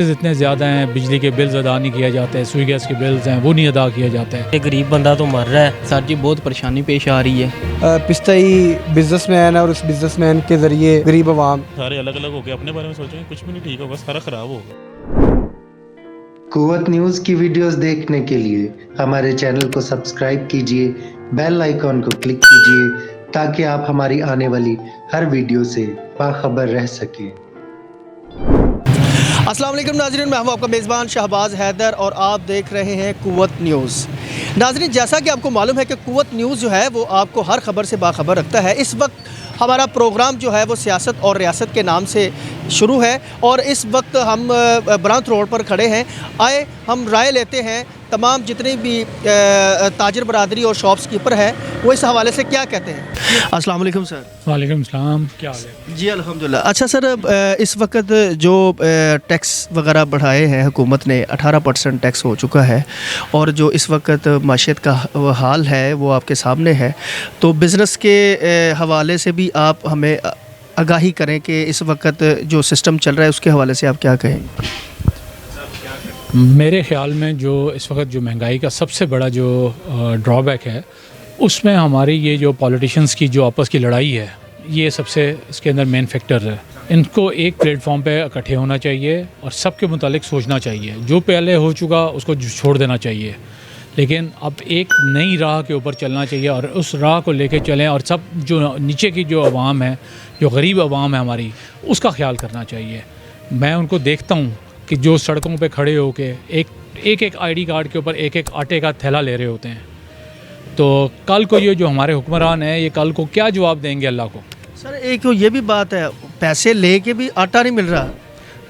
इतने ज़्यादा हैं, बिजली के बिल्स अदा नहीं किया जाते हैं, सुई गैस के बिल्स हैं वो नहीं अदा किया जाता है। एक गरीब बंदा तो मर रहा है सर जी, बहुत परेशानी पेश आ रही है। पिस्ताई बिजनेसमैन है और उस बिजनेसमैन के ज़रिए गरीब आवाम सारे अलग अलग हो गए, अपने बारे में सोचेंगे कुछ भी नहीं ठीक होगा, सारा खराब होगा। कुव्वत न्यूज़ की वीडियोस देखने के लिए हमारे चैनल को सब्सक्राइब कीजिए, बेल आइकॉन को क्लिक कीजिए ताकि आप हमारी आने वाली हर वीडियो से बाखबर रह सकें। अस्सलाम वालेकुम नाज़रीन, मैं हूं आपका मेज़बान शहबाज हैदर और आप देख रहे हैं कुव्वत न्यूज़। नाज़रीन, जैसा कि आपको मालूम है कि कुव्वत न्यूज़ जो है वो आपको हर खबर से बाखबर रखता है। इस वक्त हमारा प्रोग्राम जो है वो सियासत और रियासत के नाम से शुरू है और इस वक्त हम ब्रांच रोड पर खड़े हैं। आए हम राय लेते हैं तमाम जितने भी ताजर बरादरी और शॉप्सकीपर हैं वो इस हवाले से क्या कहते हैं। अस्सलाम वालेकुम सर। वालेकुम सलाम, क्या हाल है? जी अल्हम्दुलिल्लाह। अच्छा सर, इस वक्त जो टैक्स वगैरह बढ़ाए हैं हुकूमत ने, 18% टैक्स हो चुका है और जो इस वक्त माशियत का हाल है वो आपके सामने है, तो बिज़नेस के हवाले से भी आप हमें आगाही करें कि इस वक्त जो सिस्टम चल रहा है उसके हवाले से आप क्या कहेंगे? मेरे ख़्याल में जो इस वक्त जो महंगाई का सबसे बड़ा जो ड्रॉबैक है उसमें हमारी ये जो पॉलिटिशियंस की जो आपस की लड़ाई है, ये सबसे इसके अंदर मेन फैक्टर है। इनको एक प्लेटफॉर्म पे इकट्ठे होना चाहिए और सबके मुतालिक सोचना चाहिए। जो पहले हो चुका उसको छोड़ देना चाहिए, लेकिन अब एक नई राह के ऊपर चलना चाहिए और उस राह को लेके चलें और सब जो नीचे की जो आवाम है, जो गरीब आवाम है हमारी, उसका ख्याल करना चाहिए। मैं उनको देखता हूँ कि जो सड़कों पे खड़े होके एक आईडी कार्ड के ऊपर एक आटे का थैला ले रहे होते हैं, तो कल को ये जो हमारे हुक्मरान हैं ये कल को क्या जवाब देंगे अल्लाह को? सर एक तो ये भी बात है, पैसे लेके भी आटा नहीं मिल रहा।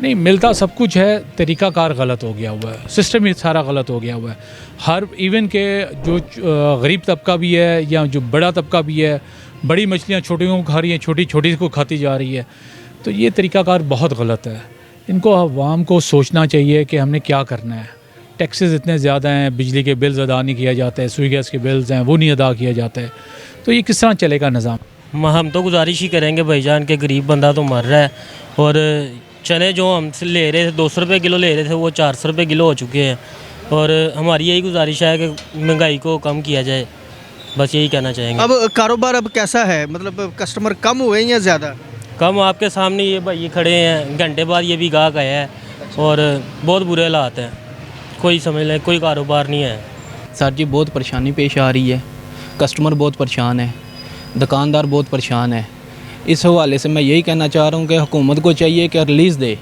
नहीं मिलता, सब कुछ है, तरीक़ाकार गलत हो गया हुआ है, सिस्टम ही सारा गलत हो गया हुआ है। हर इवन के जो गरीब तबका भी है या जो बड़ा तबका भी है, बड़ी मछलियाँ छोटियों को खा रही हैं, छोटी छोटी को खाती जा रही है, तो ये तरीक़ाकार बहुत गलत है। इनको आवाम को सोचना चाहिए कि हमने क्या करना है। टैक्सेस इतने ज़्यादा हैं, बिजली के बिल्स अदा नहीं किया जाते हैं, सुई गैस के बिल्स हैं वो नहीं अदा किया जाता है, तो ये किस तरह चलेगा निज़ाम? हम तो गुजारिश ही करेंगे भाईजान के गरीब बंदा तो मर रहा है और चने जो हमसे ले रहे थे 200 रुपये किलो ले रहे थे वो 400 रुपये किलो हो चुके हैं और हमारी यही गुजारिश है कि महंगाई को कम किया जाए, बस यही कहना चाहेंगे। अब कारोबार अब कैसा है, मतलब कस्टमर कम हुए हैं या ज़्यादा? कम, आपके सामने ये भाई खड़े हैं, घंटे बाद ये भी गाहक आया है और बहुत बुरे हालात हैं, कोई समझ लें कोई कारोबार नहीं है। सर जी बहुत परेशानी पेश आ रही है, कस्टमर बहुत परेशान है, दुकानदार बहुत परेशान है। इस हवाले से मैं यही कहना चाह रहा हूँ कि हुकूमत को चाहिए कि रिलीज़ दे,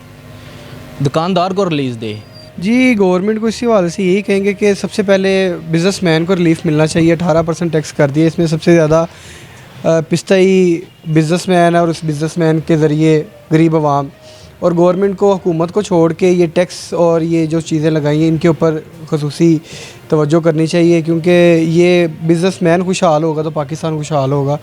दुकानदार को रिलीज़ दे। जी गवर्नमेंट को इसी हवाले से यही कहेंगे कि सबसे पहले बिजनेसमैन को रिलीफ मिलना चाहिए। 18% टैक्स कर दिए, इसमें सबसे ज़्यादा पिस्ताई बिजनेसमैन है और उस बिजनेसमैन के ज़रिए गरीब आवाम, और गवर्नमेंट को हुकूमत को छोड़ के ये टैक्स और ये जो चीज़ें लगाई हैं इनके ऊपर ख़ुसूसी तवज्जो करनी चाहिए, क्योंकि ये बिजनेसमैन खुशहाल होगा तो पाकिस्तान खुशहाल होगा।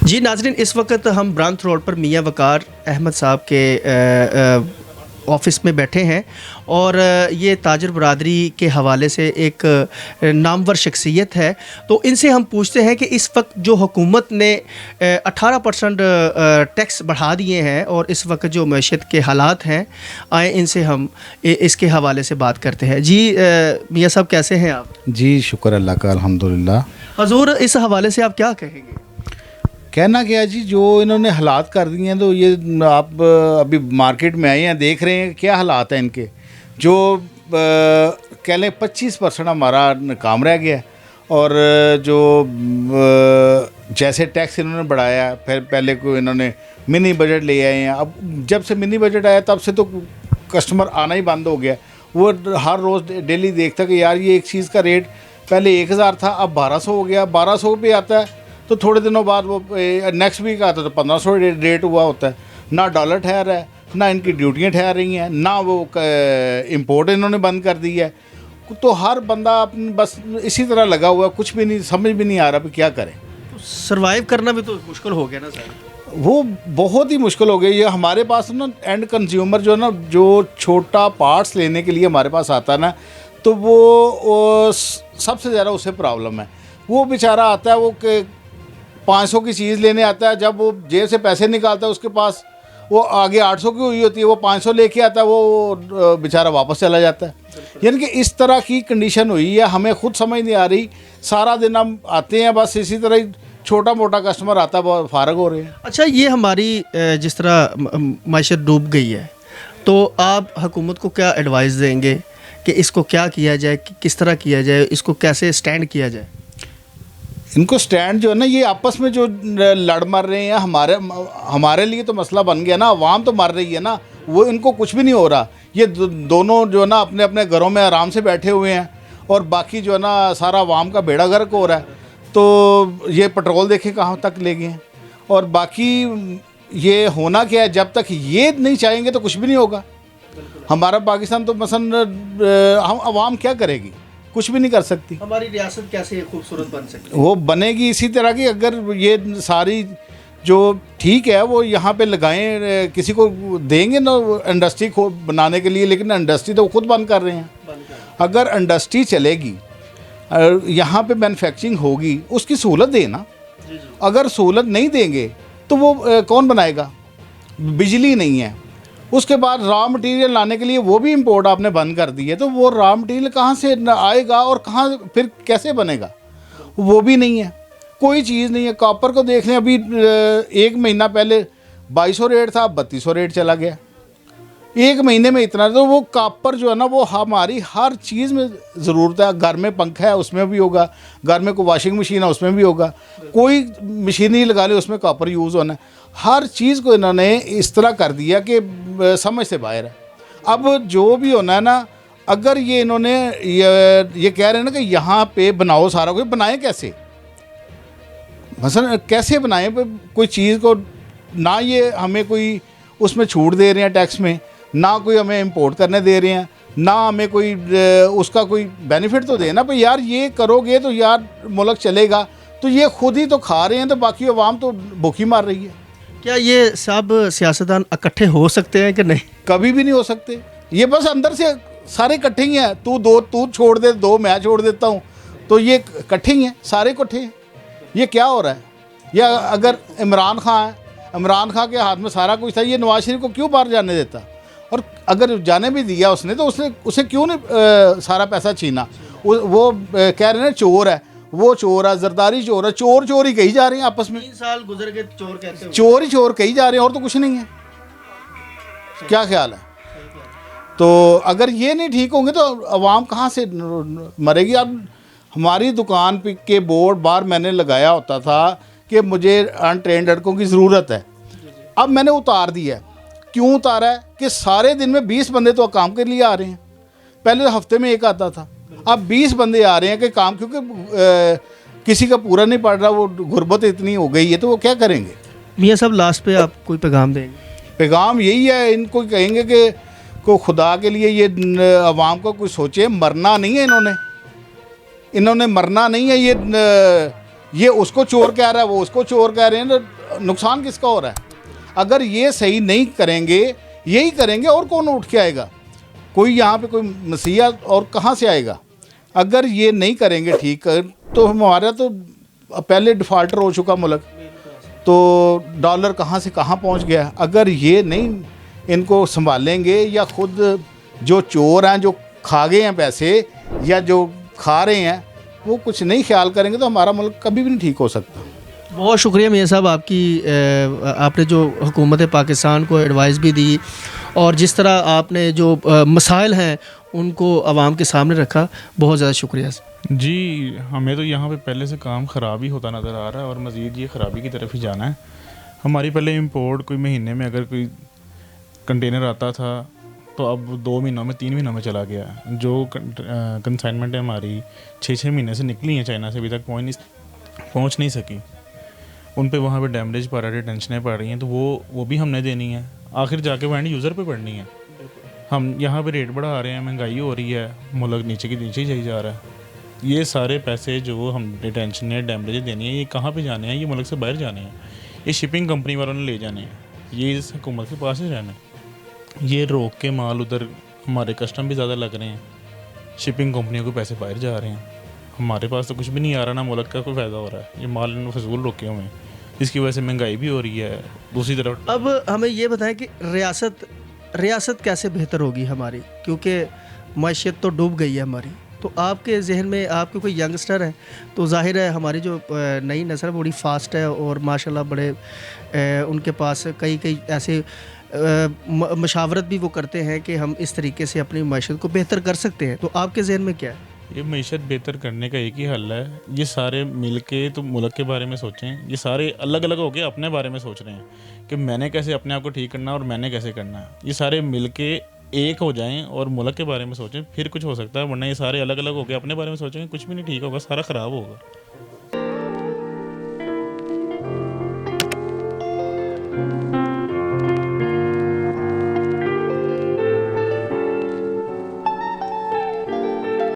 जी नाज़रीन, इस वक्त हम ब्रांच रोड पर मियाँ वकार अहमद साहब के ऑफ़िस में बैठे हैं और ये ताजर बरादरी के हवाले से एक नामवर शख्सियत है, तो इनसे हम पूछते हैं कि इस वक्त जो हुकूमत ने 18% टैक्स बढ़ा दिए हैं और इस वक्त जो मईशत के हालात हैं, आए इनसे हम इसके हवाले से बात करते हैं। जी मियाँ साहब कैसे हैं आप? जी शुक्र अल्लाह का, अल्हम्दुलिल्लाह। हजूर इस हवाले से आप क्या कहेंगे? कहना क्या जी, जो इन्होंने हालात कर दिए हैं, तो ये आप अभी मार्केट में आए हैं, देख रहे हैं क्या हालात हैं इनके। जो कह लें 25% हमारा काम रह गया है और जो जैसे टैक्स इन्होंने बढ़ाया, फिर पहले को इन्होंने मिनी बजट ले आए हैं। अब जब से मिनी बजट आया तब से तो कस्टमर आना ही बंद हो गया। वो हर रोज़ डेली देखता कि यार ये एक चीज़ का रेट पहले 1000 था, अब 1200 हो गया। 1200 पे आता है तो थोड़े दिनों बाद वो नेक्स्ट वीक आता है तो 1500 रेट हुआ होता है। ना डॉलर ठहर है, ना इनकी ड्यूटियाँ ठहर रही हैं, ना वो इंपोर्ट इन्होंने बंद कर दी है। तो हर बंदा अपनी बस इसी तरह लगा हुआ है, कुछ भी नहीं समझ भी नहीं आ रहा कि क्या करें। तो सर्वाइव करना भी तो मुश्किल हो गया ना सर? वो बहुत ही मुश्किल हो गई। ये हमारे पास ना एंड कंज्यूमर जो है ना, जो छोटा पार्ट्स लेने के लिए हमारे पास आता है ना, तो वो सबसे ज़्यादा उसे प्रॉब्लम है। वो बेचारा आता है, वो 500 की चीज़ लेने आता है, जब वो जेब से पैसे निकालता है उसके पास वो आगे 800 की हुई होती है, वो 500 लेके आता है, वो बेचारा वापस चला जाता है। यानी कि इस तरह की कंडीशन हुई है, हमें खुद समझ नहीं आ रही। सारा दिन हम आते हैं, बस इसी तरह ही छोटा मोटा कस्टमर आता है, बहुत फारग हो रहे हैं। अच्छा, ये हमारी जिस तरह माशत डूब गई है, तो आप हुकूमत को क्या एडवाइस देंगे कि इसको क्या किया जाए, कि किस तरह किया जाए, इसको कैसे स्टैंड किया जाए? इनको स्टैंड जो है ना, ये आपस में जो लड़ मर रहे हैं, हमारे लिए तो मसला बन गया ना, अवाम तो मर रही है ना, वो इनको कुछ भी नहीं हो रहा। ये दोनों जो है ना अपने अपने घरों में आराम से बैठे हुए हैं, और बाकी जो है ना सारा अवाम का बेड़ा गर्क हो रहा है। तो ये पेट्रोल देखे कहाँ तक ले गए हैं, और बाकी ये होना क्या है, जब तक ये नहीं चाहेंगे तो कुछ भी नहीं होगा। हमारा पाकिस्तान तो मसलन हम अवाम क्या करेगी, कुछ भी नहीं कर सकती। हमारी रियासत कैसे खूबसूरत बन सकती है? वो बनेगी इसी तरह की, अगर ये सारी जो ठीक है वो यहाँ पे लगाएं, किसी को देंगे ना इंडस्ट्री को बनाने के लिए, लेकिन इंडस्ट्री तो वो खुद बंद कर रहे हैं। अगर इंडस्ट्री चलेगी, यहाँ पे मैन्युफैक्चरिंग होगी, उसकी सहूलत देना। अगर सहूलत नहीं देंगे तो वो कौन बनाएगा? बिजली नहीं है, उसके बाद रॉ मटेरियल लाने के लिए वो भी इंपोर्ट आपने बंद कर दी है, तो वो रॉ मटेरियल कहाँ से आएगा और कहाँ फिर कैसे बनेगा? वो भी नहीं है, कोई चीज़ नहीं है। कॉपर को देख लें, अभी 1 महीना पहले 2200 रेट था, अब 3200 रेट चला गया। 1 महीने में इतना। तो वो कॉपर जो है ना, वो हमारी हर चीज़ में ज़रूरत है। घर में पंखा है उसमें भी होगा, घर में कोई वॉशिंग मशीन है उसमें भी होगा, कोई मशीनरी लगा ले उसमें कॉपर यूज़ होना है। हर चीज़ को इन्होंने इस तरह कर दिया कि समझ से बाहर है। अब जो भी होना है ना, अगर ये इन्होंने ये कह रहे हैं ना कि यहाँ पे बनाओ सारा कुछ, बनाएं कैसे? मसलन कैसे बनाएं कोई चीज़ को? ना ये हमें कोई उसमें छूट दे रहे हैं टैक्स में, ना कोई हमें इंपोर्ट करने दे रहे हैं, ना हमें कोई उसका कोई बेनिफिट तो देना। भाई यार ये करोगे तो यार मुल्क चलेगा। तो ये खुद ही तो खा रहे हैं, तो बाकी अवाम तो भूखी मार रही है। क्या ये सब सियासतदान इकट्ठे हो सकते हैं कि नहीं? कभी भी नहीं हो सकते। ये बस अंदर से सारे इकट्ठे ही हैं। तू छोड़ दे, 2 मैं छोड़ देता हूँ, तो ये इकट्ठे ही हैं, सारे इकट्ठे हैं। ये क्या हो रहा है? या अगर इमरान खान है, इमरान खान के हाथ में सारा कुछ था, ये नवाज शरीफ को क्यों बाहर जाने देता? और अगर जाने भी दिया उसने, तो उसे क्यों नहीं सारा पैसा छीना? वो कह रहे हैं चोर है, वो चोर है, जरदारी चोर है, चोर ही कही जा रहे हैं आपस में। 3 साल गुजर गए, चोर कहते हैं, चोर कही जा रहे हैं, और तो कुछ नहीं है। क्या ख्याल है? तो अगर ये नहीं ठीक होंगे तो अवाम कहाँ से मरेगी? अब हमारी दुकान के बोर्ड बाहर मैंने लगाया होता था कि मुझे अनट्रेंड लड़कों की ज़रूरत है, अब मैंने उतार दिया। क्यों उतारा है? कि सारे दिन में 20 बंदे तो काम के लिए आ रहे हैं। पहले तो हफ्ते में एक आता था, अब 20 बंदे आ रहे हैं कि काम, क्योंकि किसी का पूरा नहीं पड़ रहा, वो गुर्बत इतनी हो गई है, तो वो क्या करेंगे? मियाँ साहब, लास्ट पे आप कोई पैगाम देंगे? पैगाम यही है, इनको कहेंगे कि को खुदा के लिए ये अवाम को कुछ सोचे। मरना नहीं है इन्होंने मरना नहीं है। ये उसको चोर कह रहा है, वो उसको चोर कह रहे हैं, तो नुकसान किसका हो रहा है? अगर ये सही नहीं करेंगे, यही करेंगे, और कौन उठ के आएगा? कोई यहाँ पे कोई मसीहा और कहाँ से आएगा? अगर ये नहीं करेंगे ठीक, तो हमारा तो पहले डिफ़ाल्टर हो चुका मुल्क, तो डॉलर कहाँ से कहाँ पहुँच गया। अगर ये नहीं इनको संभालेंगे, या खुद जो चोर हैं, जो खा गए हैं पैसे, या जो खा रहे हैं, वो कुछ नहीं ख्याल करेंगे, तो हमारा मुल्क कभी भी नहीं ठीक हो सकता। बहुत शुक्रिया मियाँ साहब, आपने जो हुकूमत पाकिस्तान को एडवाइस भी दी, और जिस तरह आपने जो मसाइल हैं उनको आवाम के सामने रखा, बहुत ज़्यादा शुक्रिया। जी, हमें तो यहाँ पे पहले से काम ख़राब ही होता नज़र आ रहा है, और मज़ीद ये ख़राबी की तरफ ही जाना है। हमारी पहले इंपोर्ट कोई महीने में अगर कोई कंटेनर आता था, तो अब 2 महीनों में 3 महीनों में चला गया। जो कंसाइनमेंट है हमारी 6-6 महीने से निकली हैं चाइना से, अभी तक पहुँच नहीं सकी। उन पे वहाँ पे डैमेज पड़ रहा है, टेंशनें पड़ रही हैं, तो वो भी हमने देनी है। आखिर जाके वो एंड यूज़र पे पड़नी है। हम यहाँ पे रेट बढ़ा रहे हैं, महंगाई हो रही है, मुल्क नीचे की नीचे ही चली जा रहा है। ये सारे पैसे जो हमने टेंशन है, डैमेज देनी है, ये कहाँ पे जाने हैं? ये मुल्क से बाहर जाने हैं, ये शिपिंग कंपनी वालों ने ले जाने हैं, ये इस हुकूमत के पास ही रहना है। ये रोक के माल उधर, हमारे कस्टम भी ज़्यादा लग रहे हैं, शिपिंग कंपनियों को पैसे बाहर जा रहे हैं, हमारे पास तो कुछ भी नहीं आ रहा, ना मुल्क का कोई फ़ायदा हो रहा है। ये माल इन्होंने फजूल रोके हुए हैं। इसकी वजह से महंगाई भी हो रही है। दूसरी तरफ अब हमें ये बताएं कि रियासत कैसे बेहतर होगी हमारी, क्योंकि मैशियत तो डूब गई है हमारी। तो आपके जहन में, आपके कोई यंगस्टर है तो जाहिर है हमारी जो नई नस्ल है बड़ी फास्ट है और माशाल्लाह बड़े उनके पास कई ऐसे मशावरत भी वो करते हैं कि हम इस तरीके से अपनी मैशियत को बेहतर कर सकते हैं। तो आपके जहन में क्या है? ये मीशत बेहतर करने का एक ही हल है, ये सारे मिल के तो मुल्क के बारे में सोचें। ये सारे अलग अलग होके अपने बारे में सोच रहे हैं कि मैंने कैसे अपने आप को ठीक करना है और मैंने कैसे करना है। ये सारे मिल के एक हो जाएं और मुल्क के बारे में सोचें, फिर कुछ हो सकता है। वरना ये सारे अलग अलग होके अपने बारे में सोचेंगे, कुछ भी नहीं ठीक होगा, सारा ख़राब होगा।